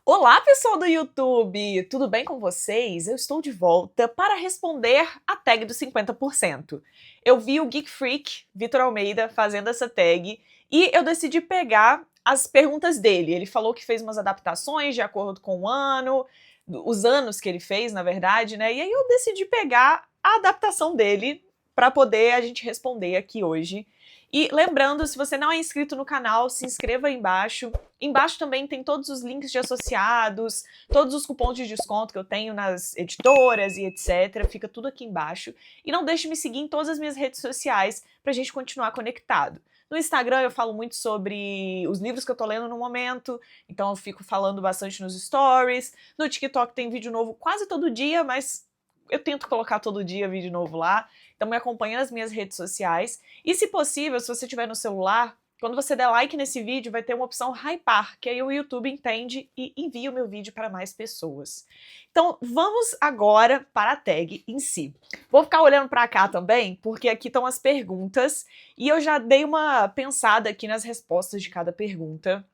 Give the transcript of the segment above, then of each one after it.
Olá, pessoal do YouTube! Tudo bem com vocês? Eu estou de volta para responder a tag dos 50%. Eu vi o Geek Freak, Vitor Almeida, fazendo essa tag e eu decidi pegar as perguntas dele. Ele falou que fez umas adaptações de acordo com o ano, os anos que ele fez, na verdade, né? E aí eu decidi pegar a adaptação dele para poder a gente responder aqui hoje. E lembrando, se você não é inscrito no canal, se inscreva aí embaixo. Embaixo também tem todos os links de associados, todos os cupons de desconto que eu tenho nas editoras e etc. Fica tudo aqui embaixo. E não deixe de me seguir em todas as minhas redes sociais pra gente continuar conectado. No Instagram eu falo muito sobre os livros que eu tô lendo no momento, então eu fico falando bastante nos stories. No TikTok tem vídeo novo quase todo dia, mas eu tento colocar todo dia vídeo novo lá. Então me acompanha nas minhas redes sociais. E se possível, se você tiver no celular, quando você der like nesse vídeo, vai ter uma opção hypar, que aí o YouTube entende e envia o meu vídeo para mais pessoas. Então vamos agora para a tag em si. Vou ficar olhando para cá também, porque aqui estão as perguntas, e eu já dei uma pensada aqui nas respostas de cada pergunta.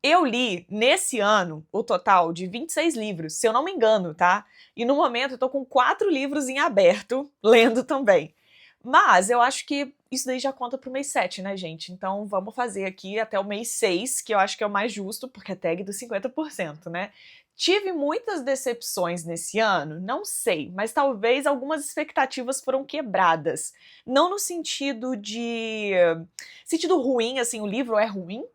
Eu li, nesse ano, o total de 26 livros, se eu não me engano, tá? E no momento eu tô com 4 livros em aberto, lendo também. Mas eu acho que isso daí já conta pro mês 7, né, gente? Então vamos fazer aqui até o mês 6, que eu acho que é o mais justo, porque é tag dos 50%, né? Tive muitas decepções nesse ano? Não sei, mas talvez algumas expectativas foram quebradas. Não no sentido de... sentido ruim, assim, o livro é ruim,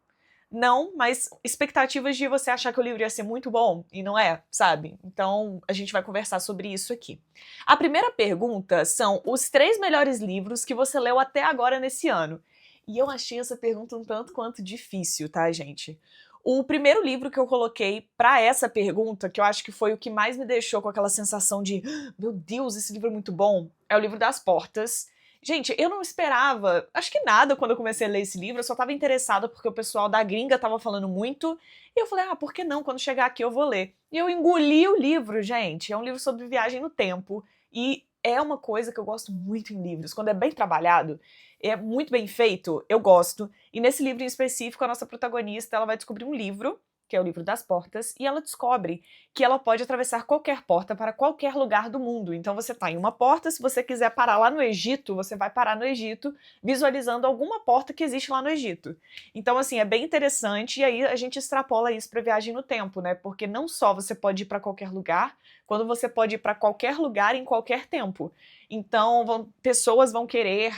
não, mas expectativas de você achar que o livro ia ser muito bom, e não é, sabe? Então, a gente vai conversar sobre isso aqui. A primeira pergunta são os 3 melhores livros que você leu até agora nesse ano. E eu achei essa pergunta um tanto quanto difícil, tá, gente? O primeiro livro que eu coloquei pra essa pergunta, que eu acho que foi o que mais me deixou com aquela sensação de meu Deus, esse livro é muito bom, é o livro das Portas. Gente, eu não esperava, acho que nada quando eu comecei a ler esse livro, eu só tava interessada porque o pessoal da gringa tava falando muito, e eu falei, por que não? Quando chegar aqui eu vou ler. E eu engoli o livro, gente, é um livro sobre viagem no tempo, e é uma coisa que eu gosto muito em livros, quando é bem trabalhado, é muito bem feito, eu gosto. E nesse livro em específico, a nossa protagonista, ela vai descobrir um livro, que é o livro das portas, e ela descobre que ela pode atravessar qualquer porta para qualquer lugar do mundo. Então você tá em uma porta, se você quiser parar lá no Egito, você vai parar no Egito, visualizando alguma porta que existe lá no Egito. Então, assim, é bem interessante, e aí a gente extrapola isso para viagem no tempo, né? Porque não só você pode ir para qualquer lugar, quando você pode ir para qualquer lugar em qualquer tempo. Então, pessoas vão querer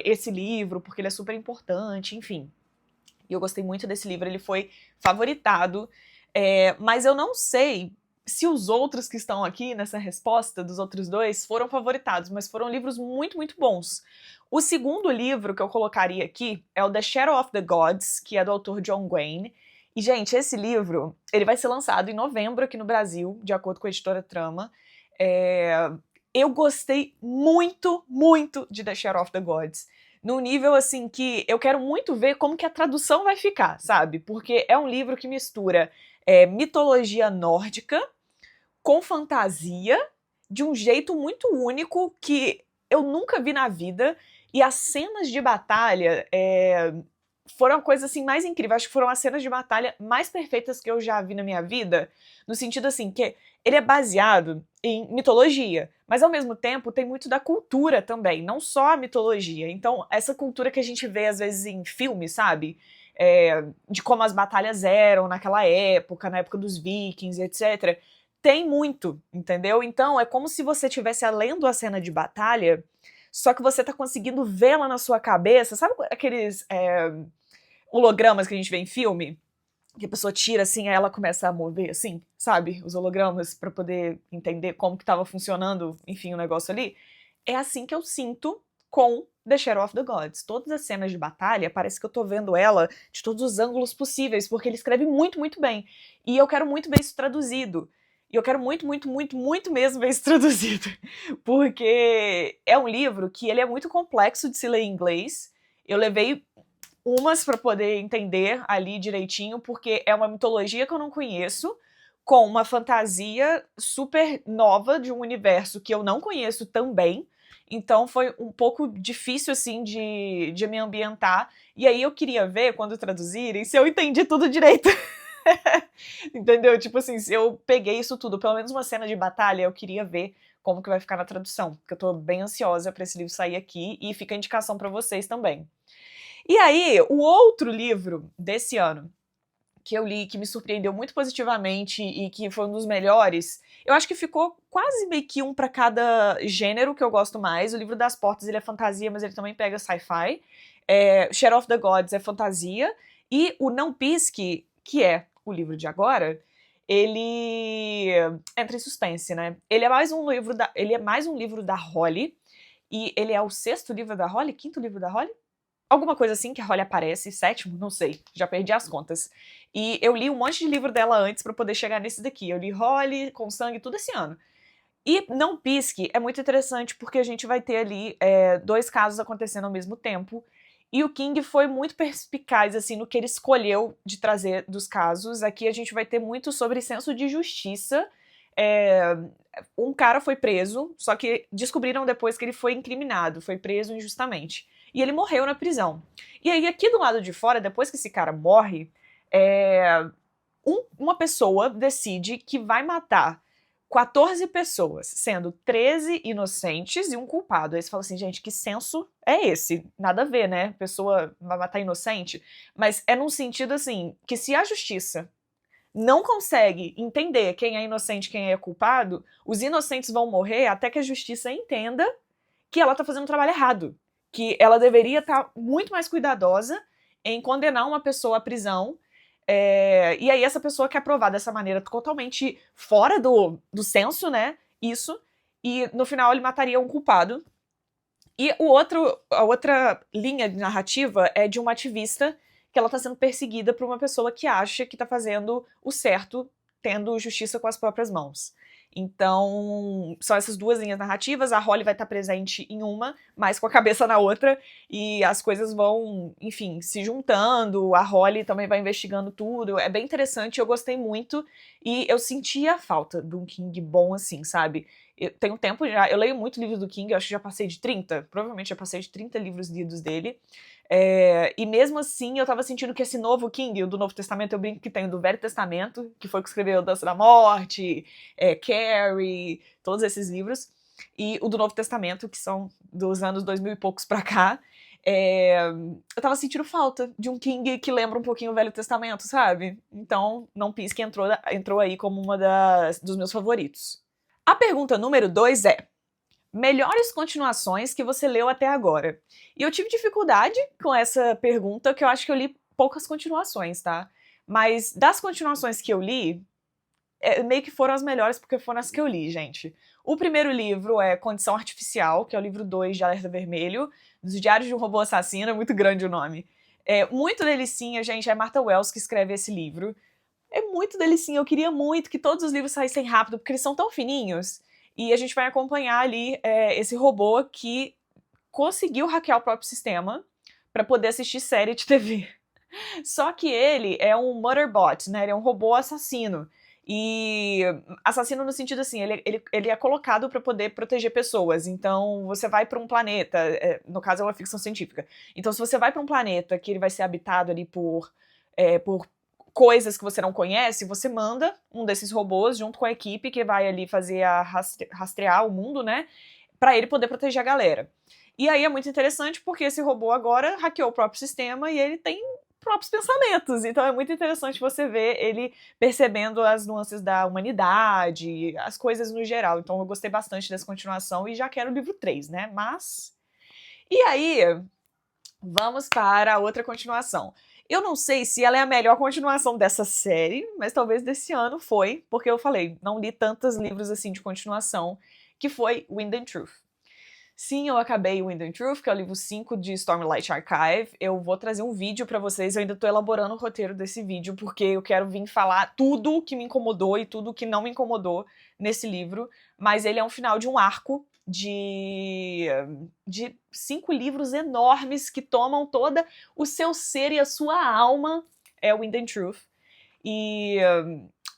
esse livro, porque ele é super importante, enfim. E eu gostei muito desse livro, ele foi favoritado, mas eu não sei se os outros que estão aqui nessa resposta, dos outros dois, foram favoritados, mas foram livros muito, muito bons. O segundo livro que eu colocaria aqui é o The Shadow of the Gods, que é do autor John Gwynne. E, gente, esse livro, ele vai ser lançado em novembro aqui no Brasil, de acordo com a editora Trama. Eu gostei muito, muito de The Shadow of the Gods. Num nível, assim, que eu quero muito ver como que a tradução vai ficar, sabe? Porque é um livro que mistura mitologia nórdica com fantasia de um jeito muito único que eu nunca vi na vida. E as cenas de batalha foram a coisa assim mais incrível. Acho que foram as cenas de batalha mais perfeitas que eu já vi na minha vida, no sentido assim que ele é baseado em mitologia, mas ao mesmo tempo tem muito da cultura também, não só a mitologia. Então essa cultura que a gente vê às vezes em filmes, sabe? De como as batalhas eram naquela época, na época dos vikings, etc. Tem muito, entendeu? Então é como se você estivesse lendo a cena de batalha, só que você tá conseguindo vê-la na sua cabeça. Sabe aqueles hologramas que a gente vê em filme? Que a pessoa tira assim, aí ela começa a mover assim, sabe? Os hologramas pra poder entender como que tava funcionando, enfim, o negócio ali. É assim que eu sinto com The Shadow of the Gods. Todas as cenas de batalha, parece que eu tô vendo ela de todos os ângulos possíveis, porque ele escreve muito, muito bem. E eu quero muito ver isso traduzido. E eu quero muito, muito, muito, muito mesmo ver isso traduzido. Porque é um livro que ele é muito complexo de se ler em inglês. Eu levei umas para poder entender ali direitinho, porque é uma mitologia que eu não conheço, com uma fantasia super nova de um universo que eu não conheço também. Então foi um pouco difícil, assim, de me ambientar. E aí eu queria ver, quando traduzirem, se eu entendi tudo direito. Entendeu? Tipo assim, se eu peguei isso tudo, pelo menos uma cena de batalha, eu queria ver como que vai ficar na tradução, porque eu tô bem ansiosa pra esse livro sair aqui e fica a indicação pra vocês também. E aí, o outro livro desse ano que eu li, que me surpreendeu muito positivamente e que foi um dos melhores, eu acho que ficou quase meio que um pra cada gênero que eu gosto mais. O Livro das Portas, ele é fantasia, mas ele também pega sci-fi. Shadow of the Gods é fantasia. E o Não Pisque, que é o livro de agora, ele entra em suspense, né? Ele é mais um livro da Holly, e ele é o sexto livro da Holly, quinto livro da Holly? Alguma coisa assim que a Holly aparece, sétimo, não sei, já perdi as contas. E eu li um monte de livro dela antes pra poder chegar nesse daqui. Eu li Holly, Com Sangue, tudo esse ano. E Não Pisque é muito interessante porque a gente vai ter ali dois casos acontecendo ao mesmo tempo. E o King foi muito perspicaz assim no que ele escolheu de trazer dos casos. Aqui a gente vai ter muito sobre senso de justiça. Um cara foi preso, só que descobriram depois que ele foi incriminado, foi preso injustamente. E ele morreu na prisão. E aí, aqui do lado de fora, depois que esse cara morre, uma pessoa decide que vai matar 14 pessoas, sendo 13 inocentes e um culpado. Aí você fala assim, gente, que senso é esse? Nada a ver, né? A pessoa vai matar inocente. Mas é num sentido assim, que se a justiça não consegue entender quem é inocente e quem é culpado, os inocentes vão morrer até que a justiça entenda que ela tá fazendo um trabalho errado. Que ela deveria estar muito mais cuidadosa em condenar uma pessoa à prisão. E aí essa pessoa quer provar dessa maneira totalmente fora do senso, né? Isso. E no final ele mataria um culpado. E a outra linha de narrativa é de uma ativista que ela tá sendo perseguida por uma pessoa que acha que tá fazendo o certo, tendo justiça com as próprias mãos. Então, são essas duas linhas narrativas, a Holly vai estar presente em uma, mas com a cabeça na outra, e as coisas vão, enfim, se juntando, a Holly também vai investigando tudo, é bem interessante, eu gostei muito, e eu senti a falta de um King bom assim, sabe? Eu tenho tempo já, eu leio muito livros do King, eu acho que já passei de 30, provavelmente já passei de 30 livros lidos dele, e mesmo assim eu tava sentindo que esse novo King, o do Novo Testamento, eu brinco que tem o do Velho Testamento, que foi o que escreveu Dança da Morte, Carrie, todos esses livros, e o do Novo Testamento, que são dos anos 2000 e poucos pra cá, eu tava sentindo falta de um King que lembra um pouquinho o Velho Testamento, sabe? Então, Não Pisque entrou aí como uma dos meus favoritos. A pergunta número 2 é: melhores continuações que você leu até agora? E eu tive dificuldade com essa pergunta, que eu acho que eu li poucas continuações, tá? Mas das continuações que eu li, meio que foram as melhores porque foram as que eu li, gente. O primeiro livro é Condição Artificial, que é o livro 2 de Alerta Vermelho, dos Diários de um Robô Assassino, é muito grande o nome. É muito delicinha, gente, é Martha Wells que escreve esse livro. É muito delicinha, eu queria muito que todos os livros saíssem rápido, porque eles são tão fininhos. E a gente vai acompanhar ali esse robô que conseguiu hackear o próprio sistema para poder assistir série de TV. Só que ele é um murderbot, né? Ele é um robô assassino. E assassino no sentido assim, ele é colocado para poder proteger pessoas. Então, você vai para um planeta, no caso é uma ficção científica. Então, se você vai para um planeta que ele vai ser habitado ali por coisas que você não conhece, você manda um desses robôs junto com a equipe que vai ali fazer rastrear o mundo, né? Pra ele poder proteger a galera. E aí é muito interessante porque esse robô agora hackeou o próprio sistema e ele tem próprios pensamentos. Então é muito interessante você ver ele percebendo as nuances da humanidade, as coisas no geral. Então eu gostei bastante dessa continuação e já quero o livro 3, né? Mas... E aí, vamos para a outra continuação. Eu não sei se ela é a melhor continuação dessa série, mas talvez desse ano foi, porque eu falei, não li tantos livros assim de continuação, que foi Wind and Truth. Sim, eu acabei Wind and Truth, que é o livro 5 de Stormlight Archive. Eu vou trazer um vídeo pra vocês, eu ainda tô elaborando o roteiro desse vídeo, porque eu quero vir falar tudo que me incomodou e tudo que não me incomodou nesse livro, mas ele é um final de um arco de 5 livros enormes que tomam toda o seu ser e a sua alma, é Wind and Truth. E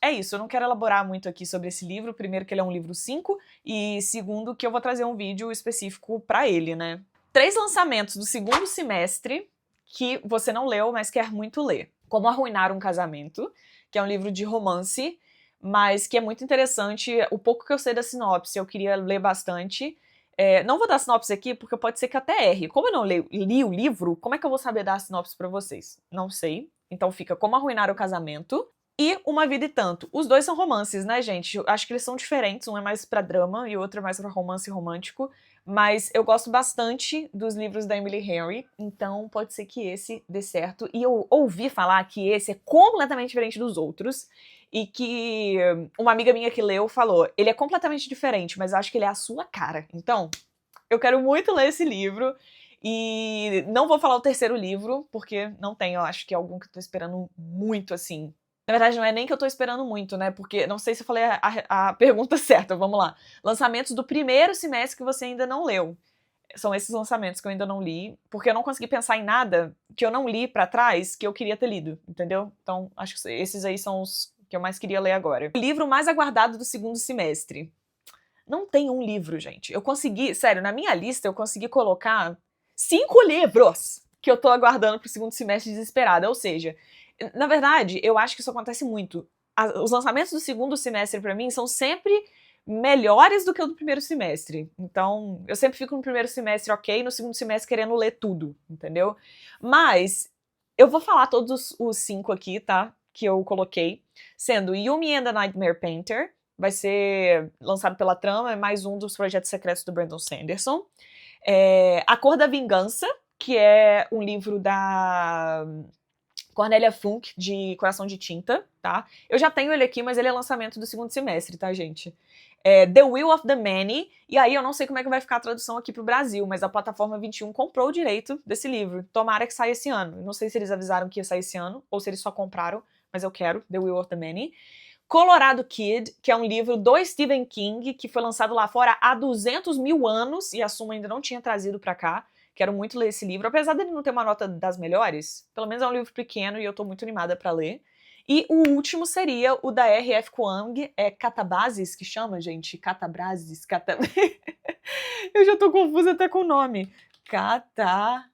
é isso, eu não quero elaborar muito aqui sobre esse livro, primeiro que ele é um livro 5, e segundo que eu vou trazer um vídeo específico pra ele, né? 3 lançamentos do segundo semestre que você não leu, mas quer muito ler. Como Arruinar um Casamento, que é um livro de romance, mas que é muito interessante. O pouco que eu sei da sinopse, eu queria ler bastante. Não vou dar sinopse aqui, porque pode ser que até erre. Como eu não li o livro, como é que eu vou saber dar a sinopse pra vocês? Não sei. Então fica Como Arruinar o Casamento e Uma Vida e Tanto. Os dois são romances, né, gente? Eu acho que eles são diferentes. Um é mais pra drama e o outro é mais pra romance romântico. Mas eu gosto bastante dos livros da Emily Henry, então pode ser que esse dê certo. E eu ouvi falar que esse é completamente diferente dos outros, e que uma amiga minha que leu falou, ele é completamente diferente, mas eu acho que ele é a sua cara. Então, eu quero muito ler esse livro, e não vou falar o terceiro livro, porque não tem, eu acho que é algum que eu tô esperando muito, assim. Na verdade, não é nem que eu tô esperando muito, né? Porque não sei se eu falei a pergunta certa, vamos lá. Lançamentos do primeiro semestre que você ainda não leu. São esses lançamentos que eu ainda não li, porque eu não consegui pensar em nada que eu não li pra trás que eu queria ter lido, entendeu? Então, acho que esses aí são os que eu mais queria ler agora. O livro mais aguardado do segundo semestre. Não tem um livro, gente. Eu consegui, sério, na minha lista eu consegui colocar 5 livros que eu tô aguardando pro segundo semestre desesperada. Ou seja, na verdade, eu acho que isso acontece muito. Os lançamentos do segundo semestre, pra mim, são sempre melhores do que o do primeiro semestre. Então, eu sempre fico no primeiro semestre ok, no segundo semestre querendo ler tudo, entendeu? Mas, eu vou falar todos os 5 aqui, tá? Que eu coloquei. Sendo Yumi and the Nightmare Painter, vai ser lançado pela Trama, é mais um dos projetos secretos do Brandon Sanderson. A Cor da Vingança, que é um livro da Cornélia Funk, de Coração de Tinta, tá? Eu já tenho ele aqui, mas ele é lançamento do segundo semestre, tá, gente? The Will of the Many, e aí eu não sei como é que vai ficar a tradução aqui pro Brasil, mas a Plataforma 21 comprou o direito desse livro. Tomara que saia esse ano. Não sei se eles avisaram que ia sair esse ano, ou se eles só compraram, mas eu quero, The Will of the Many. Colorado Kid, que é um livro do Stephen King, que foi lançado lá fora há 200 mil anos, e a Suma ainda não tinha trazido pra cá. Quero muito ler esse livro, apesar dele não ter uma nota das melhores, pelo menos é um livro pequeno e eu tô muito animada pra ler. E o último seria o da R.F. Kuang, Catabases, que chama, gente? Catabrases, Eu já tô confusa até com o nome. Catabases.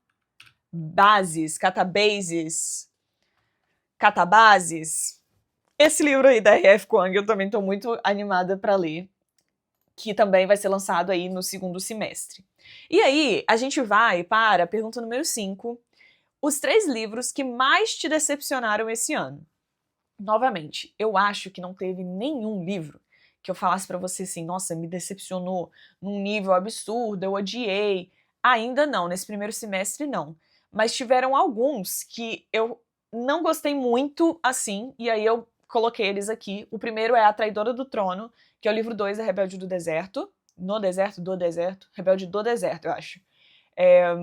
Esse livro aí da R.F. Kuang eu também tô muito animada pra ler, que também vai ser lançado aí no segundo semestre. E aí, a gente vai para a pergunta número 5, os 3 livros que mais te decepcionaram esse ano. Novamente, eu acho que não teve nenhum livro que eu falasse pra você assim, nossa, me decepcionou num nível absurdo, eu odiei. Ainda não, nesse primeiro semestre não. Mas tiveram alguns que eu não gostei muito, assim, e aí eu coloquei eles aqui. O primeiro é A Traidora do Trono, que é o livro 2 da Rebelde do Deserto. No Deserto, do Deserto. Rebelde do Deserto, eu acho. É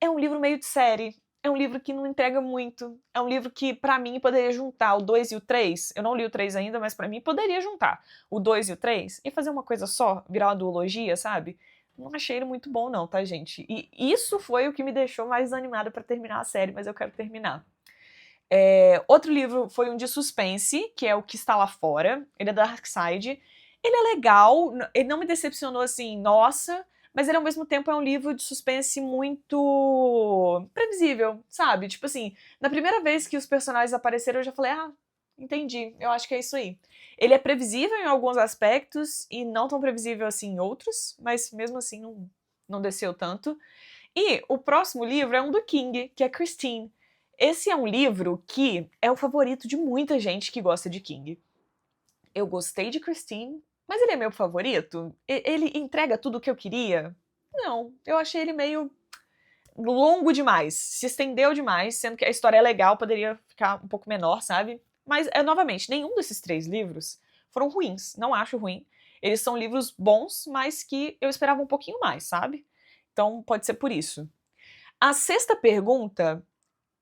um livro meio de série. É um livro que não entrega muito. É um livro que, pra mim, poderia juntar o 2 e o 3. Eu não li o 3 ainda, mas pra mim poderia juntar o 2 e o 3 e fazer uma coisa só, virar uma duologia, sabe? Não achei ele muito bom não, tá, gente? E isso foi o que me deixou mais animada pra terminar a série, mas eu quero terminar. Outro livro foi um de suspense, que é O Que Está Lá Fora. Ele é da Darkside. Ele é legal, ele não me decepcionou assim, nossa, mas ele ao mesmo tempo é um livro de suspense muito previsível, sabe? Tipo assim, na primeira vez que os personagens apareceram eu já falei, ah, entendi, eu acho que é isso aí. Ele é previsível em alguns aspectos e não tão previsível assim em outros, mas mesmo assim não desceu tanto. E o próximo livro é um do King, que é Christine. Esse é um livro que é o favorito de muita gente que gosta de King. Eu gostei de Christine, mas ele é meu favorito? Ele entrega tudo o que eu queria? Não, eu achei ele meio longo demais, se estendeu demais, sendo que a história é legal, poderia ficar um pouco menor, sabe? Mas, novamente, nenhum desses 3 livros foram ruins, não acho ruim. Eles são livros bons, mas que eu esperava um pouquinho mais, sabe? Então, pode ser por isso. A sexta pergunta,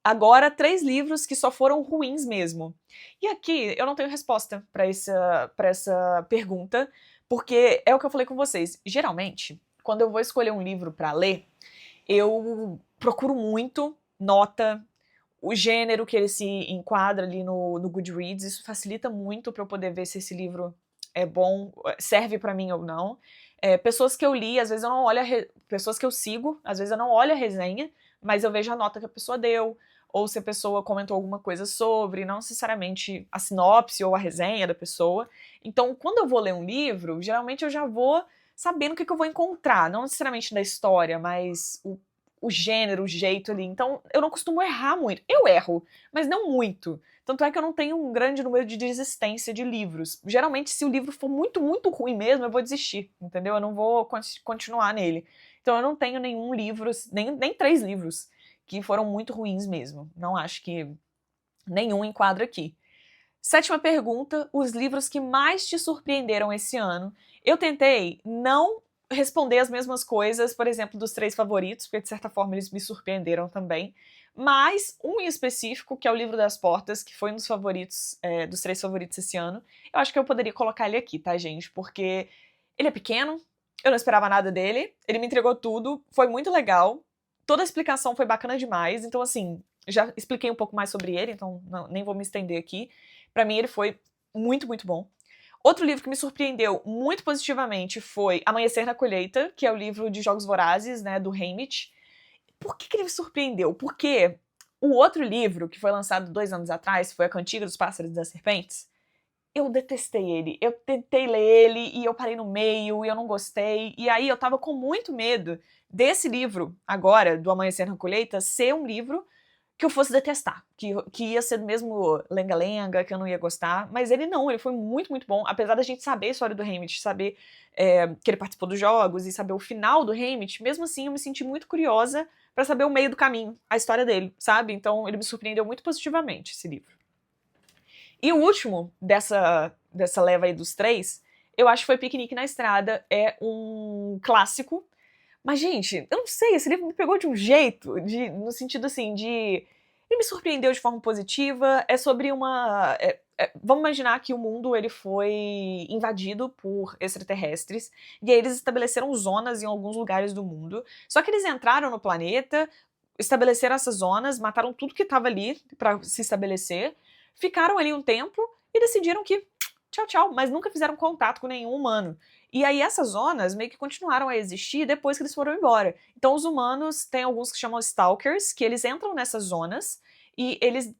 agora 3 livros que só foram ruins mesmo. E aqui eu não tenho resposta pra essa pergunta, porque é o que eu falei com vocês. Geralmente, quando eu vou escolher um livro pra ler, eu procuro muito nota, o gênero que ele se enquadra ali no Goodreads. Isso facilita muito pra eu poder ver se esse livro é bom, serve pra mim ou não. Pessoas que eu li, às vezes eu não olho pessoas que eu sigo, às vezes eu não olho a resenha, mas eu vejo a nota que a pessoa deu, ou se a pessoa comentou alguma coisa sobre, não necessariamente a sinopse ou a resenha da pessoa. Então, quando eu vou ler um livro, geralmente eu já vou sabendo o que eu vou encontrar, não necessariamente da história, mas o gênero, o jeito ali. Então, eu não costumo errar muito. Eu erro, mas não muito. Tanto é que eu não tenho um grande número de desistência de livros. Geralmente, se o livro for muito, muito ruim mesmo, eu vou desistir, entendeu? Eu não vou continuar nele. Então, eu não tenho nenhum livro, nem 3 livros, que foram muito ruins mesmo. Não acho que nenhum enquadra aqui. 7ª pergunta, os livros que mais te surpreenderam esse ano. Eu tentei não responder as mesmas coisas, por exemplo, dos 3 favoritos, porque de certa forma eles me surpreenderam também, mas um em específico, que é o Livro das Portas, que foi um dos favoritos, dos 3 favoritos esse ano, eu acho que eu poderia colocar ele aqui, tá, gente? Porque ele é pequeno, eu não esperava nada dele, ele me entregou tudo, foi muito legal, toda a explicação foi bacana demais, então assim, já expliquei um pouco mais sobre ele, então nem vou me estender aqui. Pra mim ele foi muito, muito bom. Outro livro que me surpreendeu muito positivamente foi Amanhecer na Colheita, que é o livro de Jogos Vorazes, né, do Haymitch. Por que ele me surpreendeu? Porque o outro livro, que foi lançado 2 anos atrás, foi A Cantiga dos Pássaros e das Serpentes, eu detestei ele. Eu tentei ler ele e eu parei no meio e eu não gostei. E aí eu tava com muito medo desse livro, agora, do Amanhecer na Colheita, ser um livro que eu fosse detestar, que ia ser do mesmo lenga-lenga, que eu não ia gostar, mas ele não, ele foi muito, muito bom, apesar da gente saber a história do Haymitch, saber que ele participou dos jogos e saber o final do Haymitch, mesmo assim eu me senti muito curiosa pra saber o meio do caminho, a história dele, sabe? Então ele me surpreendeu muito positivamente, esse livro. E o último dessa leva aí dos 3, eu acho que foi Piquenique na Estrada, é um clássico, mas, gente, eu não sei, esse livro me pegou de um jeito, no sentido assim, de. Ele me surpreendeu de forma positiva. É sobre uma. Vamos imaginar que o mundo ele foi invadido por extraterrestres, e aí eles estabeleceram zonas em alguns lugares do mundo. Só que eles entraram no planeta, estabeleceram essas zonas, mataram tudo que estava ali para se estabelecer, ficaram ali um tempo e decidiram que tchau, tchau, mas nunca fizeram contato com nenhum humano. E aí essas zonas meio que continuaram a existir depois que eles foram embora. Então os humanos, tem alguns que chamam stalkers, que eles entram nessas zonas e eles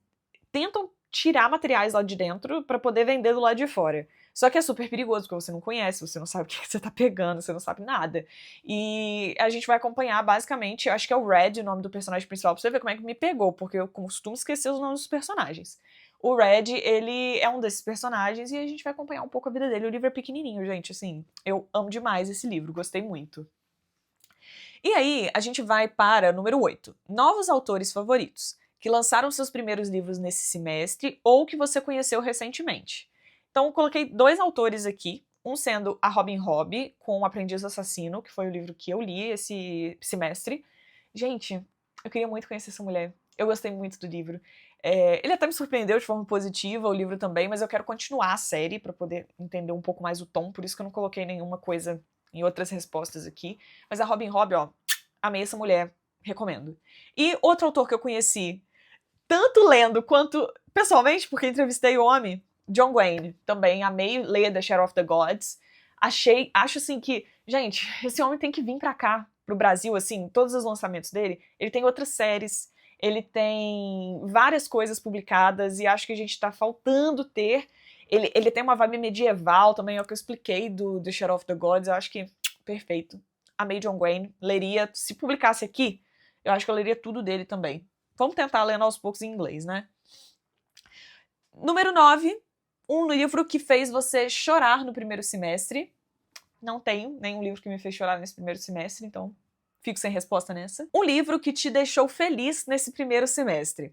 tentam tirar materiais lá de dentro para poder vender do lado de fora. Só que é super perigoso, porque você não conhece, você não sabe o que você tá pegando, você não sabe nada. E a gente vai acompanhar, basicamente, acho que é o Red, o nome do personagem principal, pra você ver como é que me pegou, porque eu costumo esquecer os nomes dos personagens. O Red, ele é um desses personagens e a gente vai acompanhar um pouco a vida dele. O livro é pequenininho, gente, assim, eu amo demais esse livro, gostei muito. E aí, a gente vai para número 8, novos autores favoritos, que lançaram seus primeiros livros nesse semestre ou que você conheceu recentemente. Então, eu coloquei 2 autores aqui, um sendo a Robin Hobb, com O Aprendiz Assassino, que foi o livro que eu li esse semestre. Gente, eu queria muito conhecer essa mulher. Eu gostei muito do livro. Ele até me surpreendeu de forma positiva, o livro também, mas eu quero continuar a série para poder entender um pouco mais o tom, por isso que eu não coloquei nenhuma coisa em outras respostas aqui. Mas a Robin Hobb, ó, amei essa mulher, recomendo. E outro autor que eu conheci, tanto lendo quanto pessoalmente, porque entrevistei o homem, John Wayne, também amei ler The Shadow of the Gods. Acho assim que, gente, esse homem tem que vir pra cá, pro Brasil, assim, todos os lançamentos dele. Ele tem outras séries, ele tem várias coisas publicadas e acho que a gente tá faltando ter. Ele tem uma vibe medieval também, é o que eu expliquei do The Shadow of the Gods, eu acho que perfeito. Amei John Wayne, leria, se publicasse aqui, eu acho que eu leria tudo dele também. Vamos tentar ler aos poucos em inglês, né? Número 9, um livro que fez você chorar no primeiro semestre. Não tenho nenhum livro que me fez chorar nesse primeiro semestre, então fico sem resposta nessa. Um livro que te deixou feliz nesse primeiro semestre.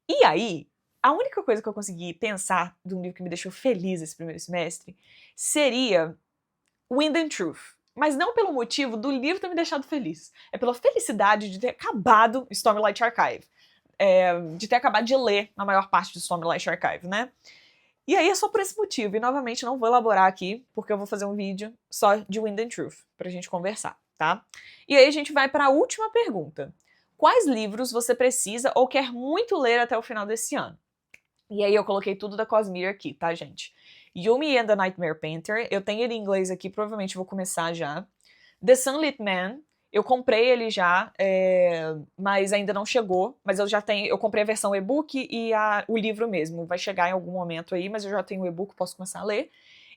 E aí, a única coisa que eu consegui pensar de um livro que me deixou feliz nesse primeiro semestre seria Wind and Truth. Mas não pelo motivo do livro ter me deixado feliz. É pela felicidade de ter acabado Stormlight Archive. De ter acabado de ler a maior parte do Stormlight Archive, né? E aí é só por esse motivo. E novamente não vou elaborar aqui, porque eu vou fazer um vídeo só de Wind and Truth, pra gente conversar, tá? E aí a gente vai para a última pergunta. Quais livros você precisa ou quer muito ler até o final desse ano? E aí eu coloquei tudo da Cosmere aqui, tá, gente? Yumi and the Nightmare Painter, eu tenho ele em inglês aqui, provavelmente vou começar já. The Sunlit Man, Eu comprei ele já, mas ainda não chegou. Mas eu comprei a versão e-book e o livro mesmo. Vai chegar em algum momento aí, mas eu já tenho o e-book, posso começar a ler.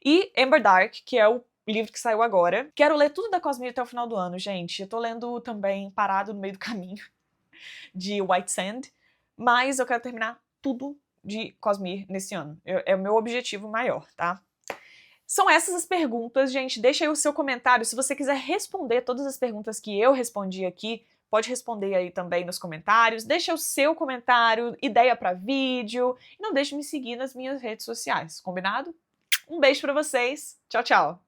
E Amber Dark, que é o livro que saiu agora. Quero ler tudo da Cosmere até o final do ano, gente. Eu tô lendo também Parado no Meio do Caminho, de White Sand. Mas eu quero terminar tudo de Cosmere nesse ano. É o meu objetivo maior, tá? São essas as perguntas, gente. Deixa aí o seu comentário. Se você quiser responder todas as perguntas que eu respondi aqui, pode responder aí também nos comentários. Deixa o seu comentário, ideia para vídeo. E não deixe de me seguir nas minhas redes sociais, combinado? Um beijo para vocês. Tchau, tchau.